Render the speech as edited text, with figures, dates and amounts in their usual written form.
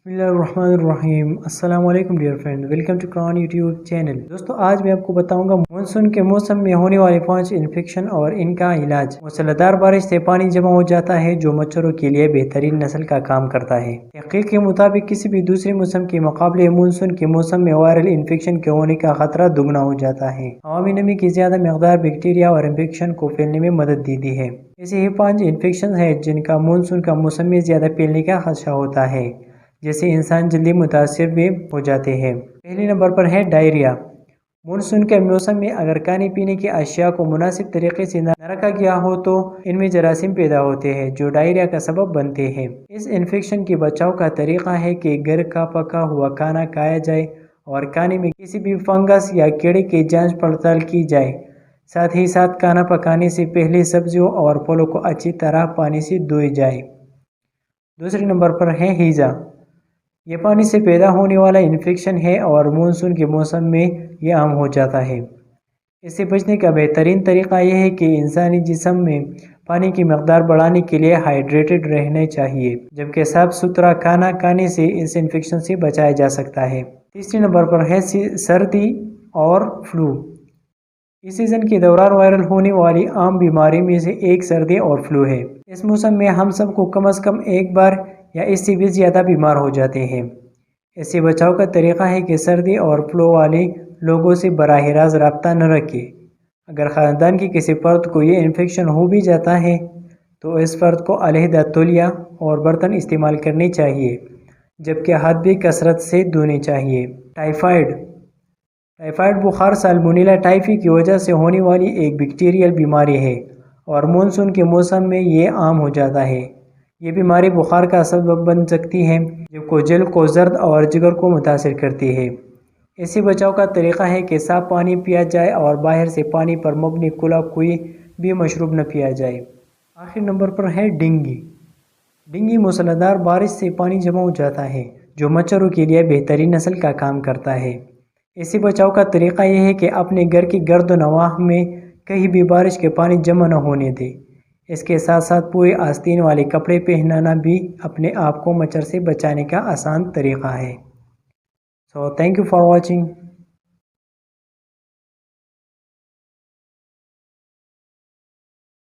बिस्मिल्लाहिर्रहमानिर्रहीम। अस्सलाम वालेकुम dear friend, welcome to Cron YouTube channel. दोस्तों, आज मैं आपको बताऊंगा मानसून के मौसम में होने वाले 5 इन्फेक्शन और इनका इलाज। मूसलाधार बारिश से पानी जमा हो जाता है जो मच्छरों के लिए बेहतरीन नस्ल का काम करता है। तहकीक के मुताबिक किसी भी दूसरे मौसम के मुकाबले मानसून के मौसम में वायरल इन्फेक्शन के होने का खतरा दुगना हो जाता है। हवा में नमी की ज्यादा मकदार बैक्टीरिया और इन्फेक्शन को फैलने में मदद देती है। ऐसे ही 5 इन्फेक्शन है जिनका मानसून का मौसम में ज्यादा फैलने का खदशा होता है, जैसे इंसान जल्दी मुतासिर भी हो जाते हैं। पहले नंबर पर है डायरिया। मानसून के मौसम में अगर खाने पीने की अशिया को मुनासिब तरीके से न रखा गया हो तो इनमें जरासीम पैदा होते हैं जो डायरिया का सबब बनते हैं। इस इन्फेक्शन के बचाव का तरीका है कि घर का पका हुआ खाना खाया जाए और खाने में किसी भी फंगस या कीड़े की जांच पड़ताल की जाए। साथ ही साथ खाना पकाने से पहले सब्जियों और फलों को अच्छी तरह पानी से धोए जाए। दूसरे नंबर पर है हीजा। ये पानी से पैदा होने वाला इन्फेक्शन है और मानसून के मौसम में यह आम हो जाता है। इससे बचने का बेहतरीन तरीका यह है कि इंसानी जिस्म में पानी की मकदार बढ़ाने के लिए हाइड्रेटेड रहने चाहिए, जबकि साफ सुथरा खाना खाने से इस इन्फेक्शन से बचाया जा सकता है। तीसरे नंबर पर है सर्दी और फ्लू। इस सीजन के दौरान वायरल होने वाली आम बीमारी में से एक सर्दी और फ्लू है। इस मौसम में हम सबको कम से कम एक बार या इससे भी ज़्यादा बीमार हो जाते हैं। इससे बचाव का तरीका है कि सर्दी और फ्लू वाले लोगों से बराह रास्त रब्ता न रखें। अगर ख़ानदान के किसी फर्द को ये इन्फेक्शन हो भी जाता है तो इस फर्द को अलहदा तौलिया और बर्तन इस्तेमाल करने चाहिए, जबकि हाथ भी कसरत से धोने चाहिए। टाइफाइड बुखार साल्मोनेला टाइफी की वजह से होने वाली एक बैक्टीरियल बीमारी है और मानसून के मौसम में ये आम हो जाता है। ये बीमारी बुखार का सबब बन सकती है, जबकि जल्द को जर्द और जिगर को मुतासिर करती है। इससे बचाव का तरीका है कि साफ पानी पिया जाए और बाहर से पानी पर मबनी खुला कोई भी मशरूब न पिया जाए। आखिरी नंबर पर है डेंगू मूसलाधार बारिश से पानी जमा हो जाता है जो मच्छरों के लिए बेहतरीन नस्ल का काम करता है। इससे बचाव का तरीका यह है कि अपने घर की गर्द नवाह में कहीं भी बारिश के पानी जमा न होने दें। इसके साथ साथ पूरे आस्तीन वाले कपड़े पहनना भी अपने आप को मच्छर से बचाने का आसान तरीका है। So thank you for watching.